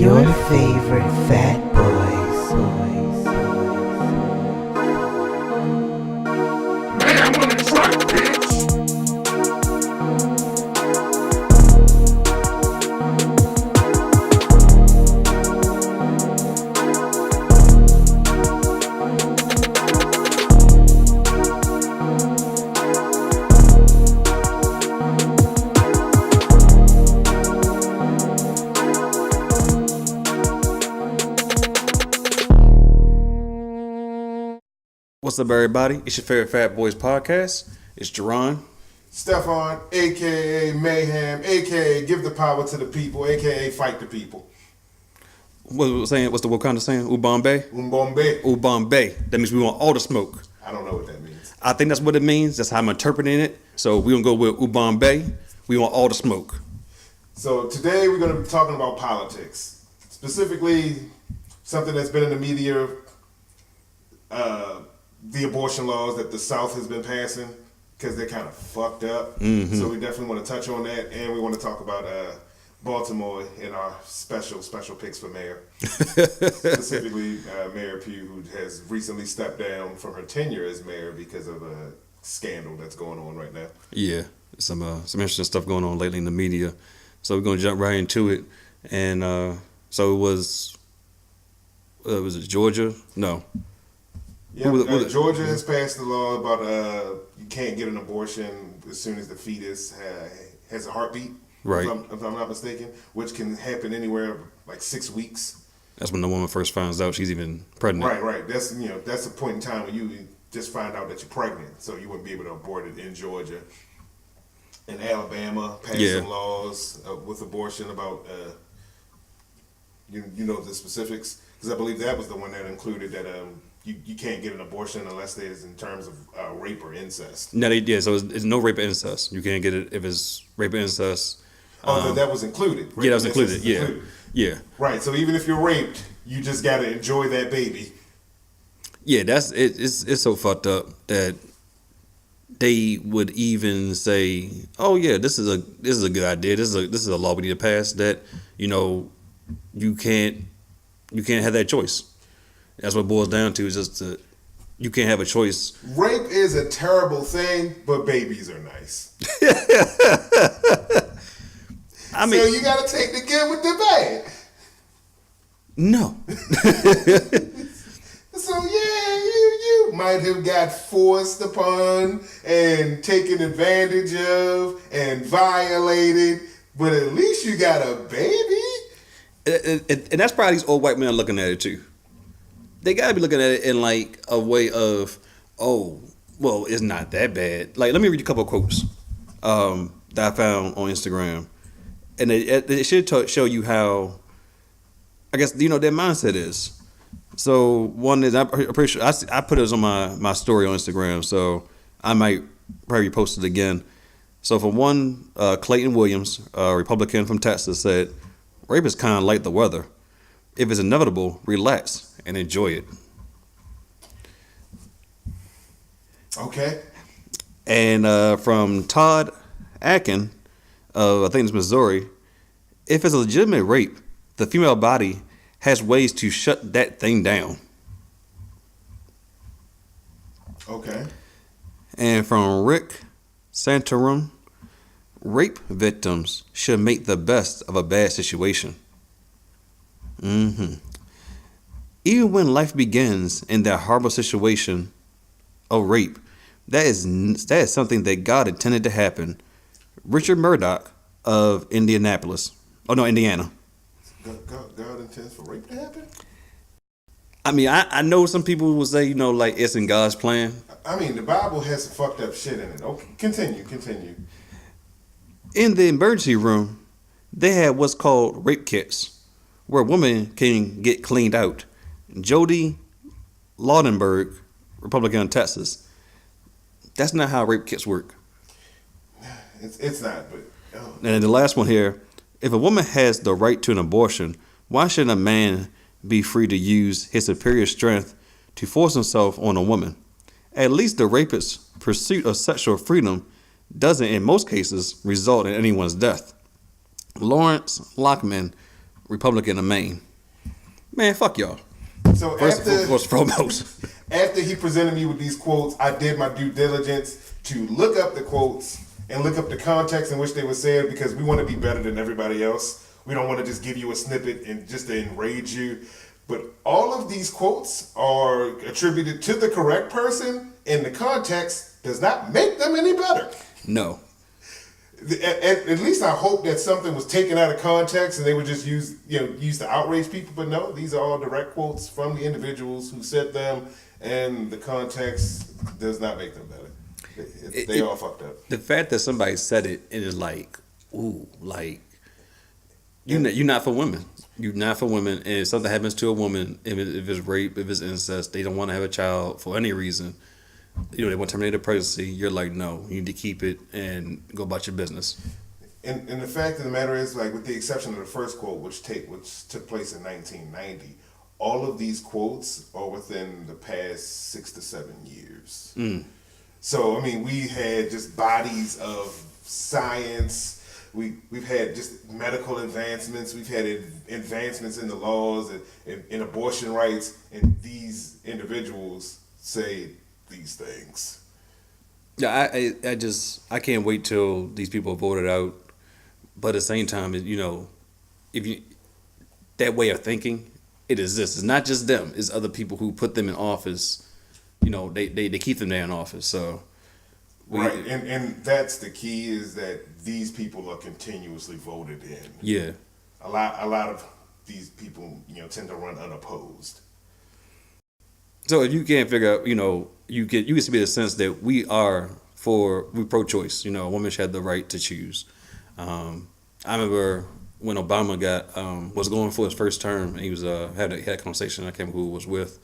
Your favorite fat boys. Man, I'm on the track, bitch. What's up, everybody? It's your favorite Fat Boys podcast. It's Jerron. Stefan, aka Mayhem, aka Give the Power to the People, aka Fight the People. What's the Wakanda saying? Ubambe? Umbombe. Ubambe. That means we want all the smoke. I don't know what that means. I think that's what it means. That's how I'm interpreting it. So we're going to go with Ubambe. We want all the smoke. So today we're going to be talking about politics. Specifically, something that's been in the media, the abortion laws that the South has been passing, because they're kind of fucked up. Mm-hmm. So we definitely want to touch on that, and we want to talk about Baltimore in our special picks for mayor. Specifically, Mayor Pugh, who has recently stepped down from her tenure as mayor because of a scandal that's going on right now. Yeah, some interesting stuff going on lately in the media. So we're going to jump right into it. And so it was it Georgia? No. Yeah, Georgia has passed a law about you can't get an abortion as soon as the fetus has a heartbeat. Right. If I'm not mistaken, which can happen anywhere like 6 weeks. That's when the woman first finds out she's even pregnant. Right. That's a point in time when you just find out that you're pregnant, so you wouldn't be able to abort it in Georgia. And Alabama passed some laws with abortion about you know the specifics, because I believe that was the one that included that you can't get an abortion unless there's in terms of rape or incest. No, so it's no rape or incest. You can't get it if it's rape or incest. That was included. Yeah, that was included. Yeah. Right. So even if you're raped, you just gotta enjoy that baby. Yeah, that's it. It's so fucked up that they would even say, "Oh yeah, this is a good idea. This is a law we need to pass. That you can't have that choice." That's what it boils down to. Is just you can't have a choice. Rape is a terrible thing, but babies are nice. I mean, so you gotta take the good with the bad. No. So yeah, you might have got forced upon and taken advantage of and violated, but at least you got a baby. And that's probably these old white men looking at it too. They gotta be looking at it in like a way of, oh, well, it's not that bad. Like, let me read you a couple of quotes that I found on Instagram, and it should show you how, I guess, their mindset is. So one is, I'm pretty sure I put it on my story on Instagram, so I might probably post it again. So for one, Clayton Williams, a Republican from Texas, said, "Rape is kind of like the weather. If it's inevitable, relax and enjoy it." Okay. And from Todd Atkin of, I think it's Missouri, "If it's a legitimate rape, the female body has ways to shut that thing down." Okay. And from Rick Santorum, "Rape victims should make the best of a bad situation." Even when life begins in that horrible situation of rape, that is something that God intended to happen. Richard Murdoch of Indiana. God intends for rape to happen? I mean, I know some people will say, like it's in God's plan. I mean, the Bible has some fucked up shit in it. Okay, continue. In the emergency room, they had what's called rape kits, where women can get cleaned out. Jody Laudenberg, Republican in Texas. That's not how rape kits work. It's not, but... Oh. And then the last one here. If a woman has the right to an abortion, why shouldn't a man be free to use his superior strength to force himself on a woman? At least the rapist's pursuit of sexual freedom doesn't, in most cases, result in anyone's death. Lawrence Lockman, Republican of Maine. Man, fuck y'all. So First and foremost. after he presented me with these quotes, I did my due diligence to look up the quotes and look up the context in which they were said, because we want to be better than everybody else. We don't want to just give you a snippet and just to enrage you. But all of these quotes are attributed to the correct person, and the context does not make them any better. No. At least I hope that something was taken out of context and they were just used to outrage people. But no, these are all direct quotes from the individuals who said them, and the context does not make them better. They all fucked up. The fact that somebody said it, it is like, ooh, like, you're not for women. You're not for women. And if something happens to a woman, if it's rape, if it's incest, they don't want to have a child for any reason. They want to terminate a pregnancy. You're like, no, you need to keep it and go about your business. And the fact of the matter is, like, with the exception of the first quote, which took place in 1990, all of these quotes are within the past 6 to 7 years. So, I mean, we had just bodies of science. We've had just medical advancements. We've had advancements in the laws and in abortion rights. And these individuals say these things. Yeah, I can't wait till these people are voted out. But at the same time, if you that way of thinking, it exists. It's not just them. It's other people who put them in office. They keep them there in office. So right, and that's the key, is that these people are continuously voted in. Yeah, a lot of these people tend to run unopposed. So if you can't figure out, you get to be the sense that we pro-choice. A woman should have the right to choose. I remember when Obama was going for his first term, and he was had a conversation. I can't remember who it was with,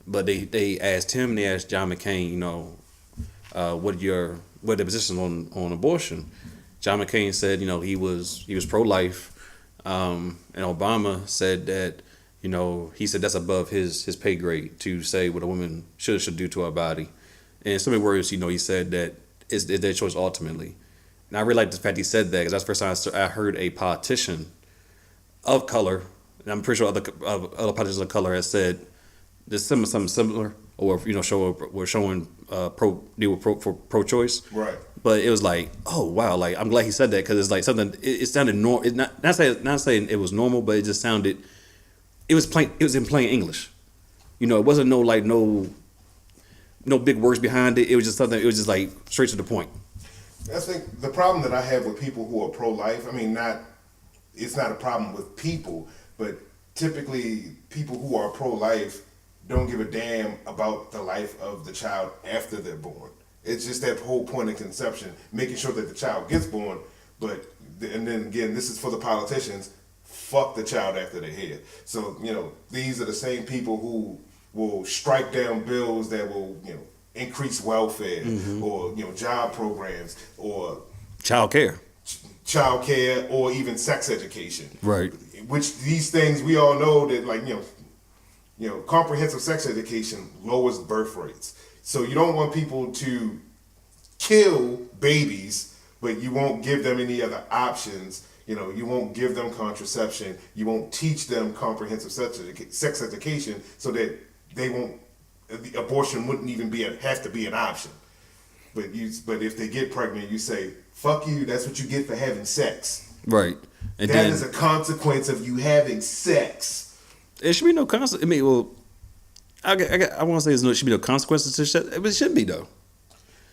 but they asked him and they asked John McCain, what are their positions on abortion. John McCain said, he was pro-life, and Obama said that. He said that's above his pay grade to say what a woman should do to her body. And in so many words, he said that it's their choice ultimately. And I really like the fact he said that, because that's the first time I heard a politician of color, and I'm pretty sure other politicians of color has said there's something similar, or showing pro-choice. Right. But it was like, oh wow, like I'm glad he said that, because it's like something. It sounded normal. It not saying it was normal, but it just sounded. It was in plain English. It wasn't no big words behind it. It was just something. It was just like straight to the point. I think the problem that I have with people who are pro-life, it's not a problem with people, but typically people who are pro-life don't give a damn about the life of the child after they're born. It's just that whole point of conception, making sure that the child gets born, and then again, this is for the politicians. Fuck the child after they're here. So, these are the same people who will strike down bills that will, increase welfare, or, job programs, or child care, or even sex education. Right. Which these things, we all know that, like, comprehensive sex education lowers birth rates. So you don't want people to kill babies, but you won't give them any other options. You won't give them contraception. You won't teach them comprehensive sex education, so that the abortion wouldn't even have to be an option. But if they get pregnant, you say, "Fuck you." That's what you get for having sex. Right. And that is a consequence of you having sex. It should be no consequence. I want to say there should be no consequences to shit, but it should be though.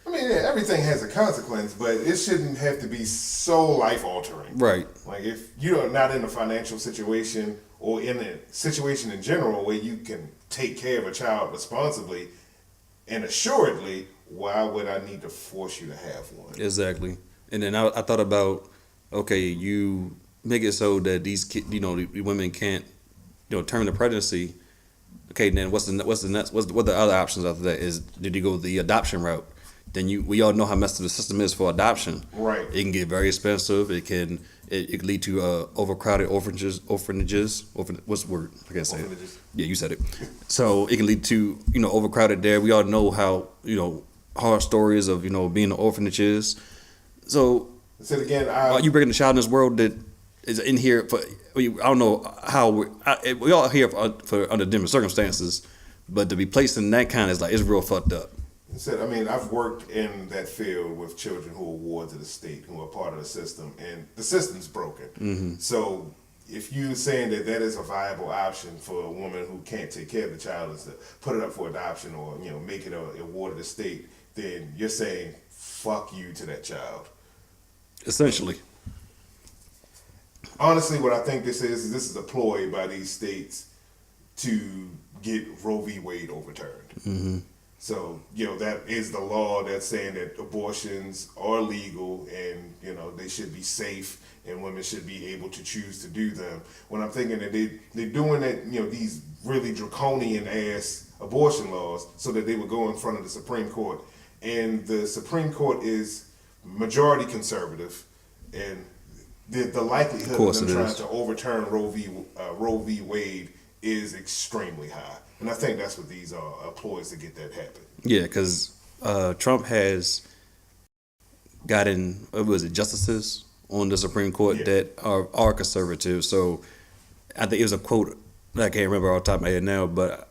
Everything has a consequence, but it shouldn't have to be so life-altering. Right. Like, if you're not in a financial situation, or in a situation in general where you can take care of a child responsibly and assuredly, why would I need to force you to have one? Exactly. And then I thought about, okay, you make it so that these the women can't, terminate the pregnancy. Okay, then what the other options after that is? Did you go the adoption route? Then we all know how messed up the system is for adoption. Right. It can get very expensive. It can lead to overcrowded orphanages. What's the word? I can't say it. Yeah, you said it. So it can lead to overcrowded there. We all know how horror stories of being in orphanages. So again, are you bringing a child in this world that is in here for. I don't know how we all here for under different circumstances, but to be placed in that kind is like it's real fucked up. Said, I mean, I've worked in that field with children who are wards of the state, who are part of the system, and the system's broken. So if you're saying that that is a viable option for a woman who can't take care of the child is to put it up for adoption or, you know, make it a ward of the state, then you're saying fuck you to that child. Essentially. Honestly, what I think this is a ploy by these states to get Roe v. Wade overturned. So, you know, that is the law that's saying that abortions are legal and, you know, they should be safe and women should be able to choose to do them. When I'm thinking that they're doing that, you know, these really draconian ass abortion laws so that they would go in front of the Supreme Court. And the Supreme Court is majority conservative, and the likelihood of them trying to overturn Roe v. Wade is extremely high. And I think that's what these are ploys to get that happen. Yeah, because Trump has gotten, what was it, justices on the Supreme Court that are conservative. So I think it was a quote that I can't remember off the top of my head now, but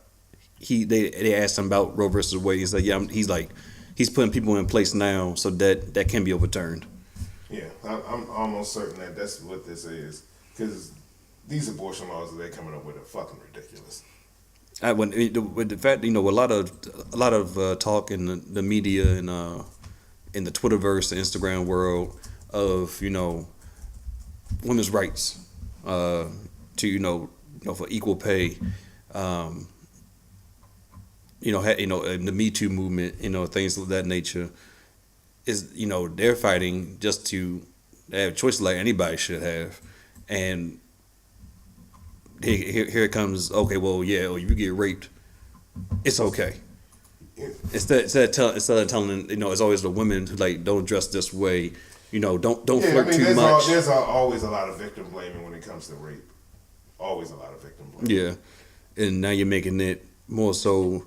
they asked him about Roe versus Wade. He said, yeah, he's putting people in place now so that can be overturned. Yeah, I'm almost certain that that's what this is, because these abortion laws that they're coming up with are fucking ridiculous. With the fact, you know, a lot of talk in the media and in the Twitterverse, the Instagram world of, you know, women's rights, to you know for equal pay, the Me Too movement, you know, things of that nature, is, you know, they're fighting just to have choices like anybody should have, and here it comes. Okay, well, yeah, if you get raped, it's okay. Instead of telling, you know, it's always the women who like don't dress this way, you know, don't flirt too much. There's always a lot of victim blaming when it comes to rape. Always a lot of victim blaming. Yeah, and now you're making it more so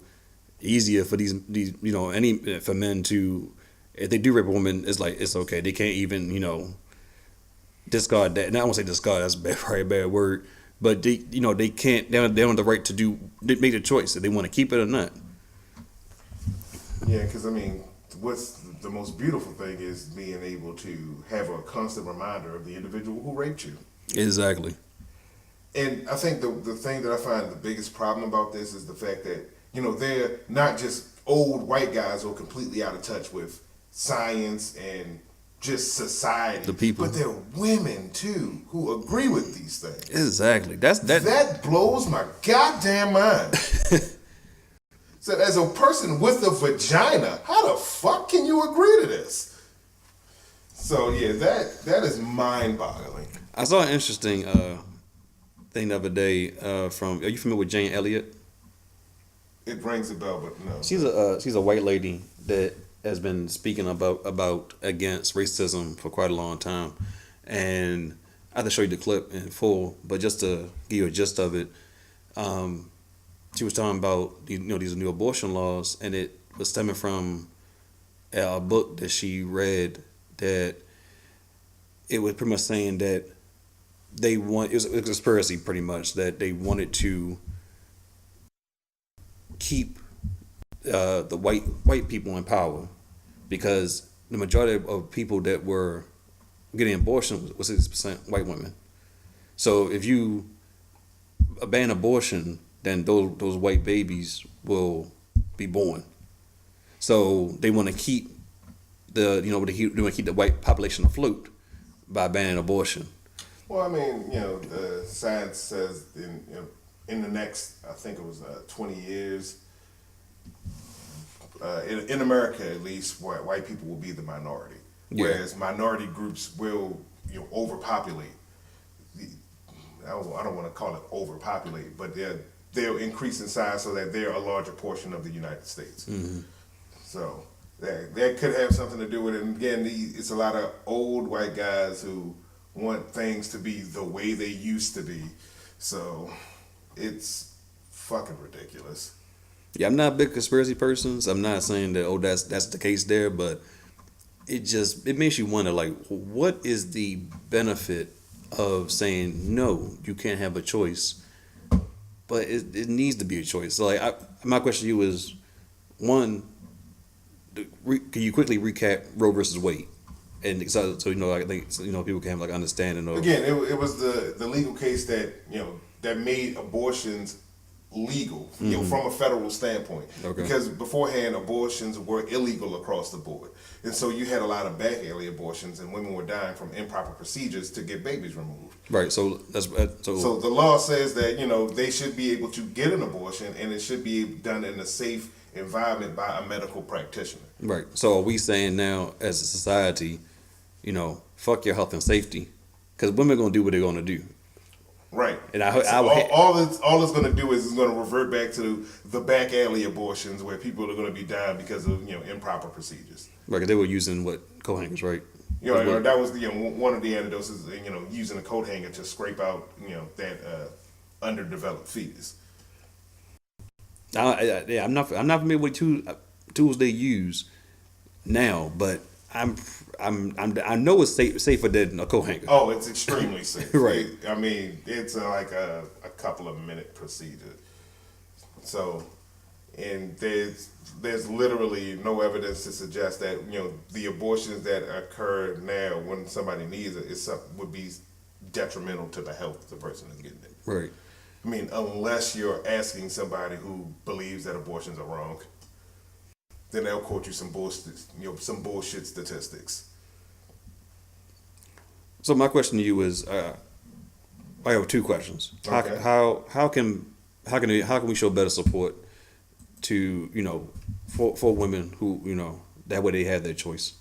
easier for these you know for men to, if they do rape a woman, it's like it's okay. They can't even, you know, discard that. And I won't say discard. That's probably a bad word. But they can't. They don't have the right to make the choice if they want to keep it or not. Yeah, because I mean, what's the most beautiful thing is being able to have a constant reminder of the individual who raped you. Exactly. And I think the thing that I find the biggest problem about this is the fact that, you know, they're not just old white guys who are completely out of touch with science and just society, the people, but there are women too who agree with these things. Exactly. That blows my goddamn mind. So, as a person with a vagina, how the fuck can you agree to this? So yeah, that is mind-boggling. I saw an interesting thing the other day from. Are you familiar with Jane Elliott? It rings a bell, but no. She's a white lady that has been speaking about against racism for quite a long time, and I have to show you the clip in full, but just to give you a gist of it, she was talking about these new abortion laws, and it was stemming from a book that she read that it was pretty much saying that it was a conspiracy pretty much that they wanted to keep the white people in power, because the majority of people that were getting abortion was 60% white women. So if you ban abortion, then those white babies will be born. So they want to keep they want to keep the white population afloat by banning abortion. Well, I mean, the science says in the next, I think it was 20 years. In America, at least, white people will be the minority, whereas minority groups will overpopulate. I don't want to call it overpopulate, but they'll increase in size so that they're a larger portion of the United States. Mm-hmm. So that could have something to do with it. And again, it's a lot of old white guys who want things to be the way they used to be. So it's fucking ridiculous. Yeah, I'm not a big conspiracy person, so I'm not saying that that's the case there, but it makes you wonder, like, what is the benefit of saying no, you can't have a choice, but it needs to be a choice. So like, my question to you is, one, can you quickly recap Roe versus Wade, and so you know, I think so, you know, people can have like understanding of. Again, it was the legal case that that made abortions legal, from a federal standpoint. Okay. Because beforehand, abortions were illegal across the board, and so you had a lot of back alley abortions, and women were dying from improper procedures to get babies removed. Right. So that's So the law says that they should be able to get an abortion, and it should be done in a safe environment by a medical practitioner. right. So are we saying now as a society, fuck your health and safety, because women are gonna do what they're gonna do. Right. And all it's going to do is it's going to revert back to the back alley abortions where people are going to be dying because of improper procedures. Right, 'cause they were using coat hangers, right? That was one of the antidotes is using a coat hanger to scrape out that underdeveloped fetus. I'm not familiar with tools they use now, but I know it's safer than a coat hanger. Oh, it's extremely safe. Right. I mean, it's like a couple of minute procedure. So, and there's literally no evidence to suggest that the abortions that occur now when somebody needs it would be detrimental to the health of the person who's getting it. Right. I mean, unless you're asking somebody who believes that abortions are wrong, then they'll quote you some bullshit statistics. So my question to you is, I have two questions. Okay. How can we show better support to for women who that way they have their choice?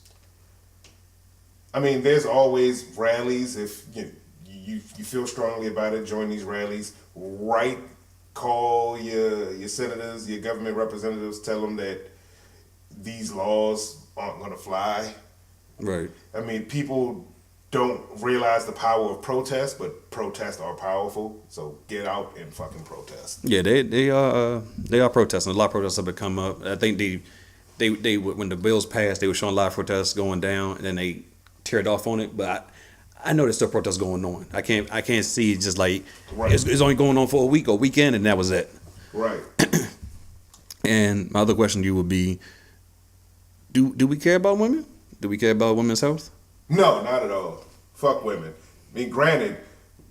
I mean, there's always rallies. If you feel strongly about it, join these rallies. Call your senators, your government representatives. Tell them that these laws aren't going to fly. Right. I mean, people don't realize the power of protest, but protests are powerful. So get out and fucking protest. Yeah, they are protesting. A lot of protests have come up. I think they when the bills passed, they were showing live protests going down, and then they teared off on it. But I know there's still protests going on. I can't see just like Right. it's only going on for a week or weekend, and that was it. Right. And my other question to you would be, do we care about women? Do we care about women's health? No, not at all. Fuck women. I mean, granted,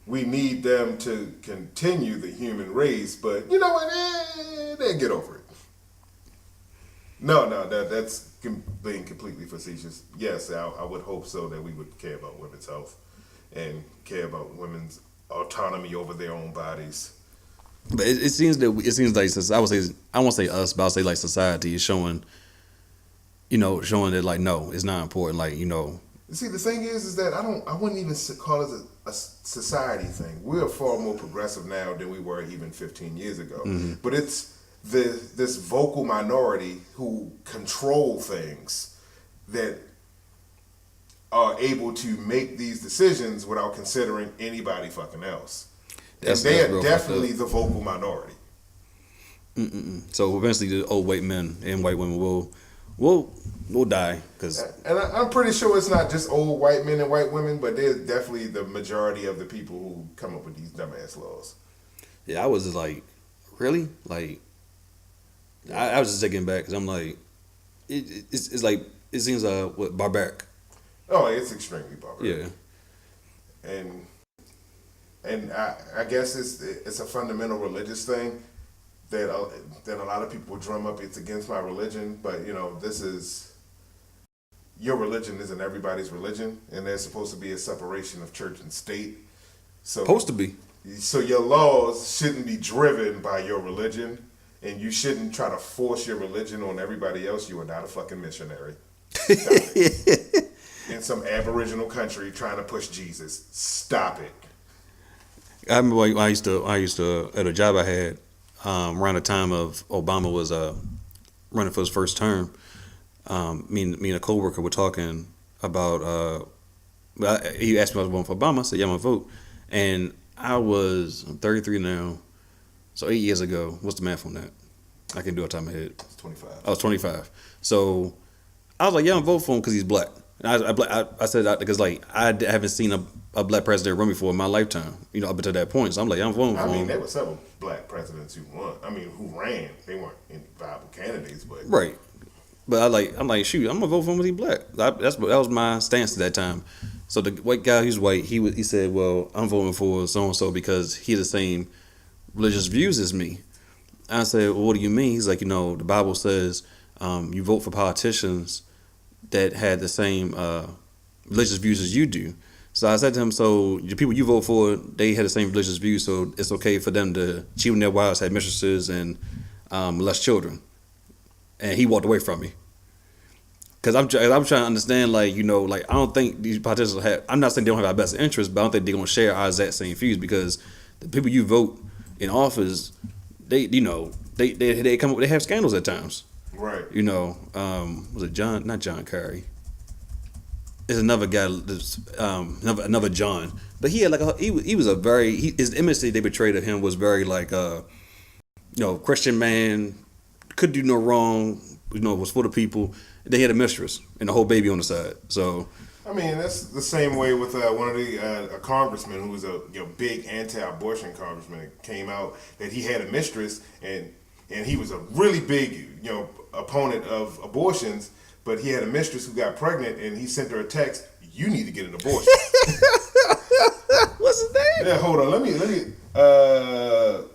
we need them to continue the human race, but you know what? They get over it. No, that's being completely facetious. Yes, I would hope so that we would care about women's health and care about women's autonomy over their own bodies. But it seems like since I won't say us, but I'll say like society is showing that like no, it's not important. Like See, the thing is that I wouldn't even call it a society thing. We're far more progressive now than we were even 15 years ago. Mm-hmm. But it's this vocal minority who control things that are able to make these decisions without considering anybody fucking else. And they are definitely the vocal minority. So eventually, the old white men and white women will die And I'm pretty sure it's not just old white men and white women, but there's definitely the majority of the people who come up with these dumbass laws. Yeah, I was just like, really? Like, I was just taking back because I'm like, it's like it seems barbaric. Oh, it's extremely barbaric. Yeah. And I guess it's a fundamental religious thing that a lot of people drum up. It's against my religion, but this is your religion isn't everybody's religion, and there's supposed to be a separation of church and state. So Supposed to be. So your laws shouldn't be driven by your religion, and you shouldn't try to force your religion on everybody else. You are not a fucking missionary. In some aboriginal country trying to push Jesus. Stop it. I remember when I used to at a job I had around the time of Obama was running for his first term. Me and a coworker were talking about. He asked me if I was voting for Obama. I said, "Yeah, I'm gonna vote." And I'm 33 now, so 8 years ago. What's the math on that? I can do it off the top of my head. It's 25. I was 25. So I was like, "Yeah, I'm voting for him because he's black." And I said that because like haven't seen a black president run before in my lifetime. You know, up until that point. So I'm like, I'm voting for him. I mean, there were several black presidents who won. I mean, who ran. They weren't any viable candidates, but Right. But I'm like, shoot, I'm gonna vote for him because he's black. That was my stance at that time. So the white guy who's white, he said, well, I'm voting for so and so because he has the same religious views as me. I said, well, what do you mean? He's like, the Bible says you vote for politicians that had the same religious views as you do. So I said to him, so the people you vote for, they had the same religious views, so it's okay for them to cheat on their wives, have mistresses, and molest children. And he walked away from me. Because I'm trying to understand, like, I don't think these politicians I'm not saying they don't have our best interest, but I don't think they're going to share our exact same views because the people you vote in office, they have scandals at times. right. Was it John? Not John Kerry. There's another guy, another John. But he had he was a very, his image that they portrayed of him was very like, Christian man, could do no wrong, was for the people. They had a mistress and a whole baby on the side. So, I mean, that's the same way with one of a congressman who was a big anti-abortion congressman. It came out that he had a mistress and he was a really big opponent of abortions, but he had a mistress who got pregnant and he sent her a text, "You need to get an abortion." what's his name? Yeah, hold on. Let me.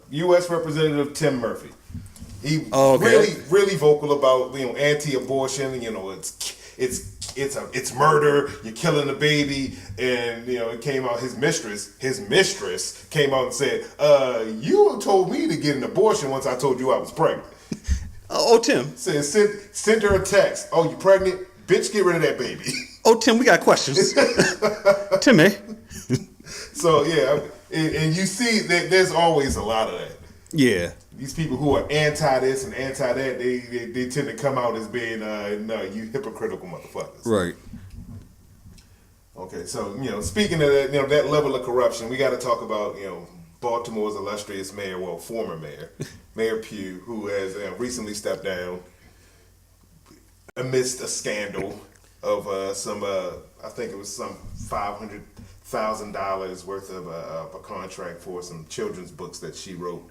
U.S. Representative Tim Murphy. He really vocal about anti-abortion. It's murder. You're killing the baby, and it came out. His mistress came out and said, "You told me to get an abortion once I told you I was pregnant." Tim. Said send her a text. "Oh, you pregnant? Bitch, get rid of that baby." Tim, we got questions. Timmy. So yeah, and you see that there's always a lot of that. Yeah. These people who are anti this and anti that, they tend to come out as being, no, you hypocritical motherfuckers. Right. Okay, so speaking of that, that level of corruption, we got to talk about Baltimore's illustrious mayor, well, former mayor, Mayor Pugh, who has recently stepped down amidst a scandal of I think it was some $500,000 worth of a contract for some children's books that she wrote.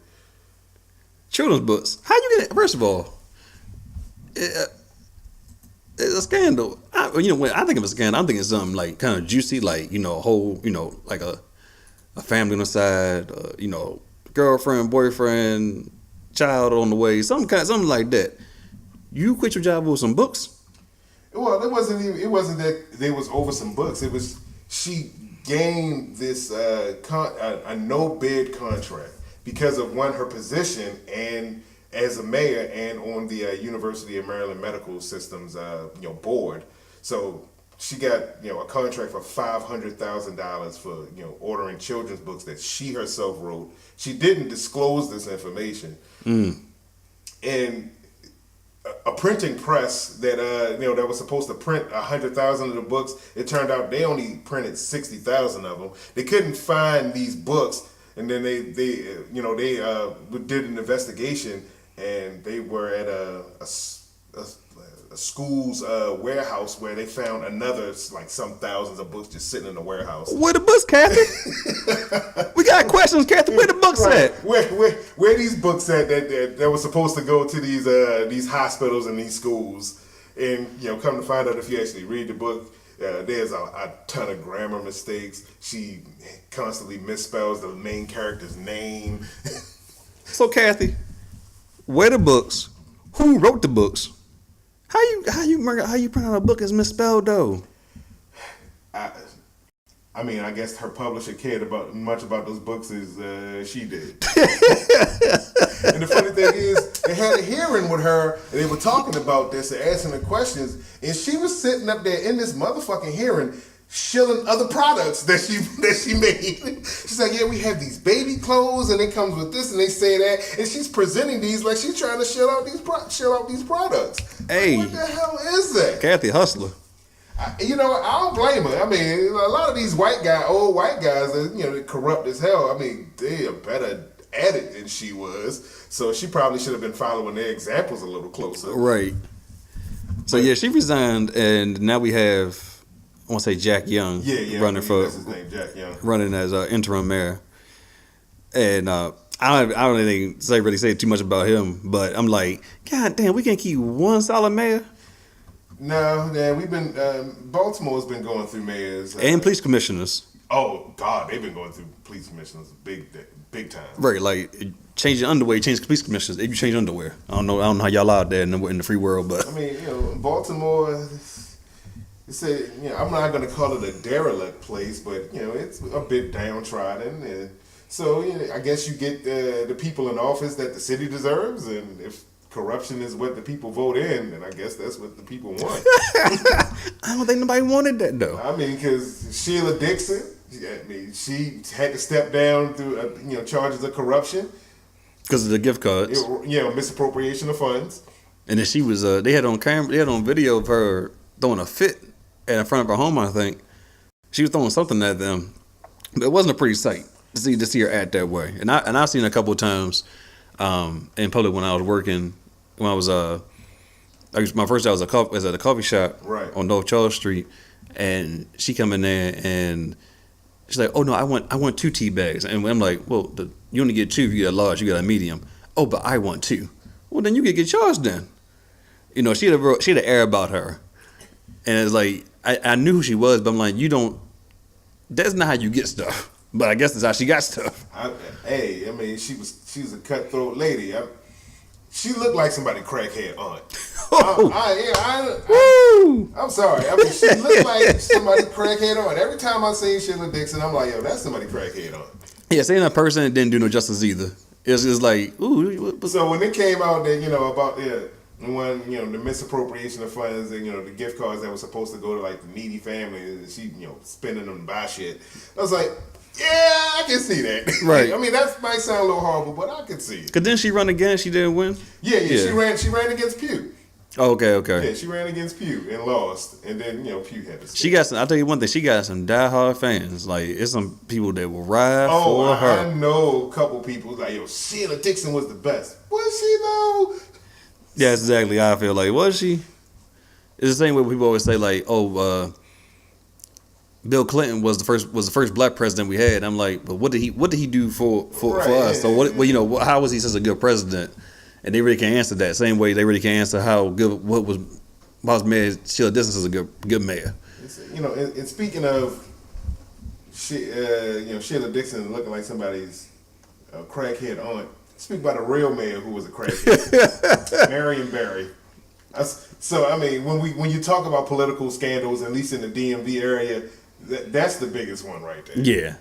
Children's books. How you get it? First of all, it's a scandal. When I think of a scandal, I'm thinking something like kind of juicy, like a whole, like a family on the side, girlfriend, boyfriend, child on the way, something like that. You quit your job with some books. Well, it wasn't that they was over some books. It was she gained this a no bid contract because of her position and as a mayor and on the University of Maryland Medical Systems board. So she got a contract for $500,000 for ordering children's books that she herself wrote. She didn't disclose this information, and a printing press that that was supposed to print 100,000 of the books. It turned out they only printed 60,000 of them. They couldn't find these books, and then they did an investigation, and they were at a school's warehouse where they found another some thousands of books just sitting in the warehouse. Where the books, Kathy? We got questions, Kathy. Where the books at? Where these books at that were supposed to go to these hospitals and these schools, and come to find out if you actually read the book, there's a ton of grammar mistakes. She constantly misspells the main character's name. So Kathy, where the books? Who wrote the books? How you print out a book is misspelled though? I mean, I guess her publisher cared much about those books as she did. And the funny thing is, they had a hearing with her, and they were talking about this and asking her questions, and she was sitting up there in this motherfucking hearing, shilling other products that she made. She's like, yeah, we have these baby clothes, and it comes with this, and they say that, and she's presenting these like she's trying to shill out these products. Hey, what the hell is that? Kathy hustler. I don't blame her. I mean, a lot of these old white guys, they're corrupt as hell. I mean, they are better at it than she was. So she probably should have been following their examples a little closer. Right. So yeah, she resigned, and now we have I want to say Jack Young, running for that's his name, Jack Young, running as interim mayor. And I don't really say too much about him, but I'm like, God damn, we can't keep one solid mayor. No, yeah, we've been Baltimore's been going through mayors And police commissioners. Oh God, they've been going through police commissioners big time. Right, like changing underwear, change police commissioners. If you change underwear, I don't know how y'all out there in the free world, but I mean, Baltimore. It's I'm not going to call it a derelict place, but it's a bit downtrodden, and so I guess you get the people in office that the city deserves, and if corruption is what the people vote in, then I guess that's what the people want. I don't think nobody wanted that though. I mean, because Sheila Dixon, she had to step down through charges of corruption because of the gift cards. Misappropriation of funds. And then she was they had on camera, they had on video of her throwing a fit in front of her home. I think she was throwing something at them, but it wasn't a pretty sight to see her act that way. And I've seen it a couple of times in public when I was working. When I was my first job was at a coffee shop on North Charles Street, and she come in there and she's like, "Oh no, I want 2 tea bags," and I'm like, "Well, you only get 2. If you get a large, you get a medium." "Oh, but I want 2." "Well, then you could get charged then." She had an air about her, and it's like I knew who she was, but I'm like, that's not how you get stuff. But I guess that's how she got stuff. She was a cutthroat lady. She looked like somebody crackhead aunt. I'm sorry. She looked like somebody crackhead aunt. Every time I see Sheila Dixon, I'm like, yo, that's somebody crackhead aunt. Yeah, saying that person didn't do no justice either. It's just like, ooh. So when it came out that about the misappropriation of funds and the gift cards that were supposed to go to like the needy families, and she spending them to buy shit, I was like, yeah, I can see that. Right. I mean, that might sound a little horrible, but I can see it. Cause didn't she run again? She didn't win. Yeah. She ran against Pugh. Oh, okay. Yeah, she ran against Pugh and lost, and then Pugh had to stay. She got some. I'll tell you one thing. She got some diehard fans. Like it's some people that will ride for her. I know a couple people like, yo, Sheila Dixon was the best. Was she though? Yeah, that's exactly how I feel. Like, was she? It's the same way people always say, like, Bill Clinton was the first black president we had. I'm like, but what did he do for us? So how was he such a good president? And they really can't answer that. Same way they really can't answer how good what was Mayor Sheila Dixon is a good mayor. And speaking of Sheila Dixon looking like somebody's crackhead aunt. Speak about a real mayor who was a crackhead, Marion Barry. So I mean, when you talk about political scandals, at least in the DMV area, that's the biggest one right there. Yeah.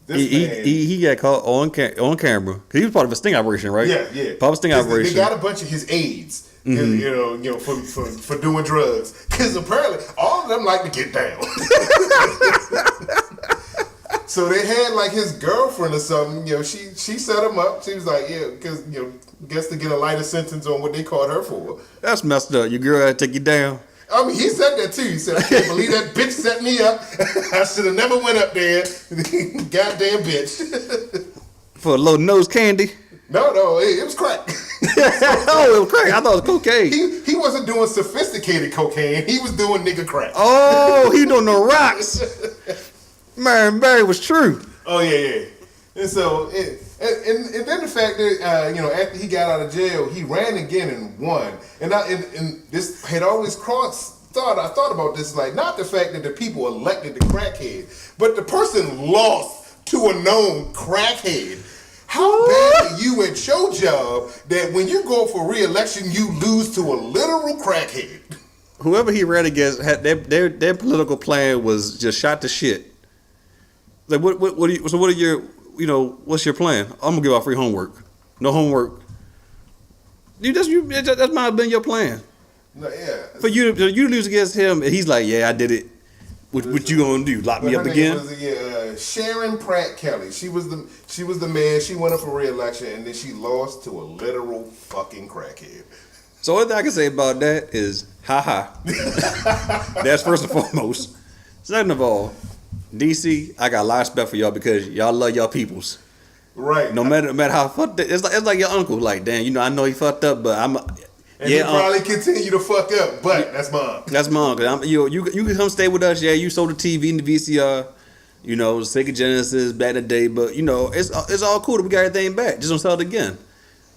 He got caught on camera because he was part of a sting operation, right? Yeah. Part of a sting operation. They got a bunch of his aides, for doing drugs. Because apparently all of them like to get down. So they had like his girlfriend or something. She set him up. She was like, because guess to get a lighter sentence on what they caught her for. That's messed up. Your girl had to take you down. I mean, he said that too. He said, I can't believe that bitch set me up. I should have never went up there. Goddamn bitch. For a little nose candy? No, it was crack. Oh, it was crack. I thought it was cocaine. He wasn't doing sophisticated cocaine. He was doing nigga crack. Oh, he doing the rocks. Marion Barry was true. Oh, yeah. And so, and then the fact that, after he got out of jail, he ran again and won. And this had always I thought about this, like, not the fact that the people elected the crackhead, but the person lost to a known crackhead. How bad are you at your job that when you go for re-election, you lose to a literal crackhead? Whoever he ran against, had their political plan was just shot to shit. Like, what's your plan? I'm gonna give out free homework. No homework. That might have been your plan. No, yeah. For you to lose against him, and he's like, yeah, I did it. What you gonna do? Lock me up again? Sharon Pratt Kelly. She was the mayor. She went up for re-election, and then she lost to a literal fucking crackhead. So one thing I can say about that is, That's first and foremost. Second of all, DC, I got a lot of respect for y'all because y'all love y'all peoples. Right. No matter how fucked up, it's like your uncle. Like, damn, I know he fucked up, but And he probably continue to fuck up, but that's mom. That's mom. Cause you can come stay with us. Yeah, you sold the TV and the VCR. You know, Sega Genesis back in the day, but you know, it's all cool that we got everything back. Just don't sell it again.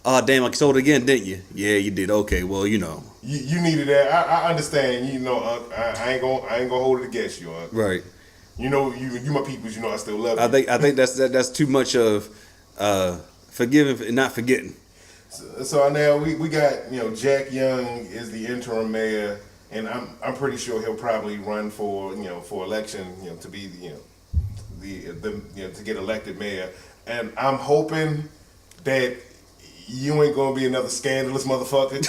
Oh damn, I sold it again, didn't you? Yeah, you did. Okay, well, you know. You needed that. I understand. You know, I ain't gonna hold it against you, Right. You know, you my peoples. You know, I still love you. I think that's too much of forgiving and not forgetting. So now we got, you know, Jack Young is the interim mayor, and I'm pretty sure he'll probably run for election, you know, to be to get elected mayor, and I'm hoping that you ain't gonna be another scandalous motherfucker.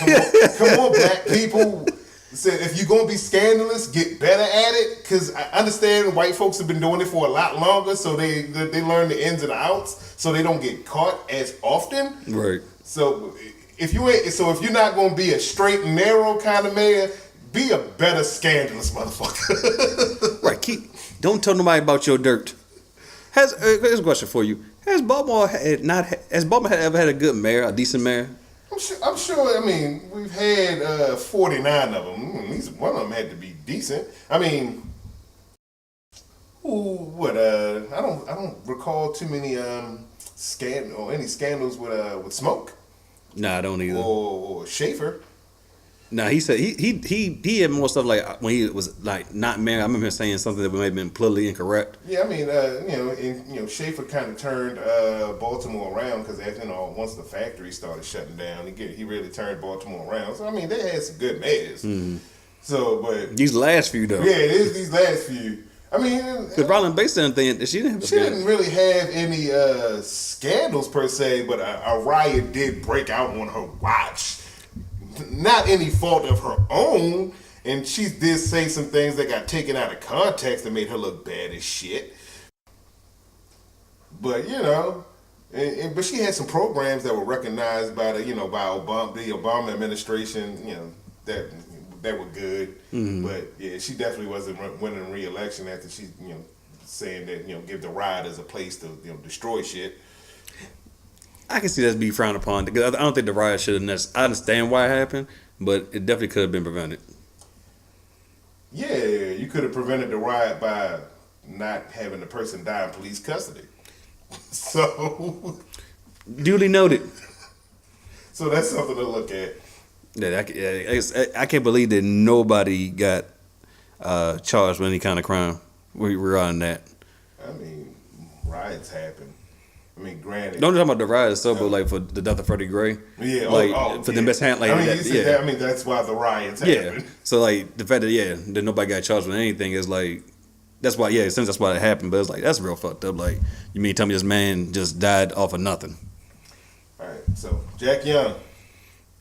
Come on, black people. Said if you're gonna be scandalous, get better at it. Cause I understand white folks have been doing it for a lot longer, so they learn the ins and outs, so they don't get caught as often. Right. So if you're not gonna be a straight and narrow kind of mayor, be a better scandalous motherfucker. Right. Don't tell nobody about your dirt. Here's a question for you. Has Baltimore ever had a good mayor, a decent mayor? I'm sure. I mean, we've had 49 of them. At least one of them had to be decent. I mean, I don't recall too many scandals with Smoke. Nah, I don't either. Or Schaefer. Nah, he said he had more stuff like when he was like not married. I remember him saying something that may have been politically incorrect. Yeah, I mean, Schaefer kind of turned Baltimore around because once the factory started shutting down, he really turned Baltimore around. So I mean, they had some good mayors. Mm-hmm. So, but these last few though. Yeah, it is these last few. I mean, because Roland Bates said anything, she didn't really have any scandals per se, but a riot did break out on her watch. Not any fault of her own, and she did say some things that got taken out of context and made her look bad as shit. But you know, but she had some programs that were recognized by the Obama administration. You know that were good. Mm-hmm. But yeah, she definitely wasn't winning re-election after she saying that give the rioters a place to destroy shit. I can see that be frowned upon because I don't think the riot should have. I understand why it happened, but it definitely could have been prevented. Yeah, you could have prevented the riot by not having the person die in police custody. So, duly noted. So that's something to look at. Yeah, I can't believe that nobody got charged with any kind of crime. We're on that. I mean, riots happen. I mean, granted. Don't talk about the riots, but like for the death of Freddie Gray. Yeah, for the best hand. Like, I mean, that's why the riots happen. Yeah. So like the fact that nobody got charged with anything is like, that's why since that's why it happened. But it's like that's real fucked up. Like you mean tell me this man just died off of nothing? All right. So Jack Young,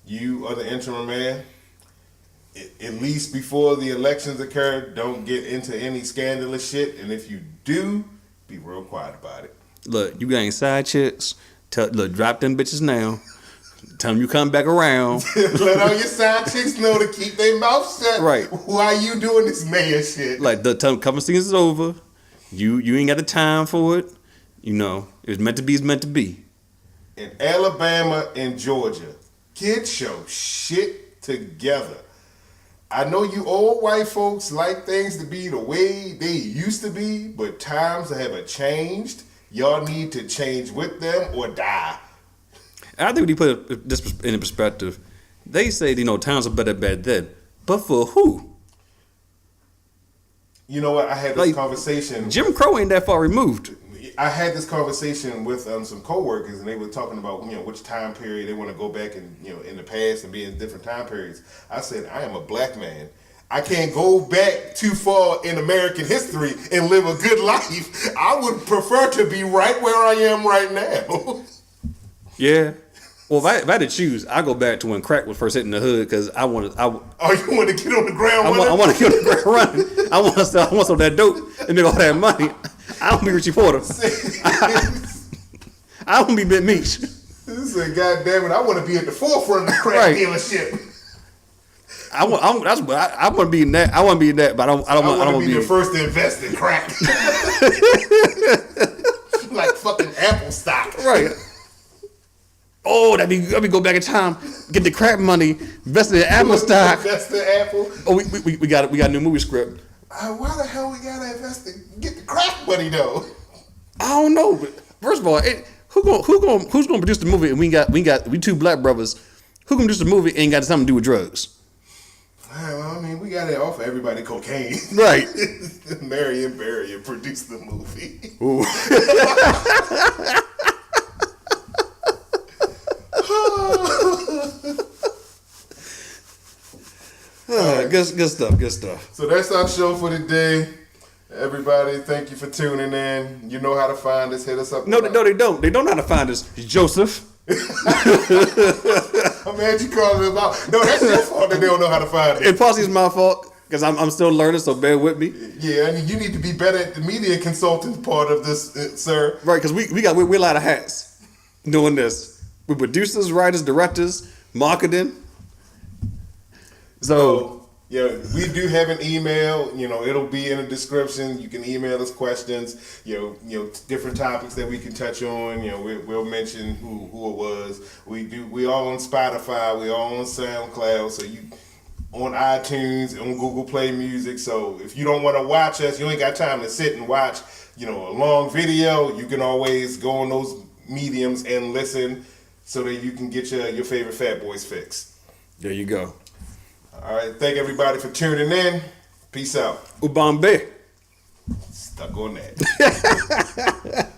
you are the interim mayor. At least before the elections occur, don't get into any scandalous shit. And if you do, be real quiet about it. Look, you got any side chicks? Drop them bitches now. Tell them you come back around. Let all your side chicks know to keep their mouth shut. Right. While you doing this mayor shit. Like tell them cover season is over. You ain't got the time for it. You know, it's meant to be. It's meant to be. In Alabama and Georgia, kids show shit together. I know you old white folks like things to be the way they used to be, but times have changed. Y'all need to change with them or die. I think when you put this in perspective, they say, times are better back then. But for who? You know what? I had this conversation. Jim Crow ain't that far removed. I had this conversation with some coworkers, and they were talking about which time period they want to go back and in the past and be in different time periods. I said, I am a black man. I can't go back too far in American history and live a good life. I would prefer to be right where I am right now. Yeah. Well, if I had to choose, I go back to when crack was first hitting the hood because I want to. Oh, you want to get on the ground running? I want to get on the ground running. I want some of that dope and make all that money. I don't be Richie Porter. I don't be Ben Meach. This is a goddamn it. I want to be at the forefront of the crack dealership. I want to be in that. I want to be in that, but I don't want to be the first to invest in crack. Like fucking Apple stock. Right. oh, let me go back in time, get the crap money, invest in Apple stock. Invest in Apple. Oh, we got a new movie script. Why the hell we gotta invest in get the crack money though? I don't know, but first of all, who's gonna produce the movie? And we two black brothers. Who can produce the movie and ain't got something to do with drugs? Well, I mean, we gotta offer everybody cocaine. Right. Marion Barry produced the movie. Ooh. Good stuff. So that's our show for today. Everybody, thank you for tuning in. You know how to find us. Hit us up. No, they don't. They don't know how to find us. Joseph. I'm mad you calling them out. No, that's your fault that they don't know how to find it. It possibly is my fault because I'm still learning, so bear with me. Yeah, and you need to be better at the media consultant part of this, sir. Right, because we're a lot of hats doing this. We're producers, writers, directors, marketing. So yeah, we do have an email. You know, it'll be in the description. You can email us questions. You know, different topics that we can touch on. You know, we'll mention who it was. We all on Spotify. We all on SoundCloud. So you on iTunes, on Google Play Music. So if you don't want to watch us, you ain't got time to sit and watch, you know, a long video. You can always go on those mediums and listen, so that you can get your favorite Fat Boys fix. there you go. All right, thank everybody for tuning in. Peace out. Ubambe. Stuck on that.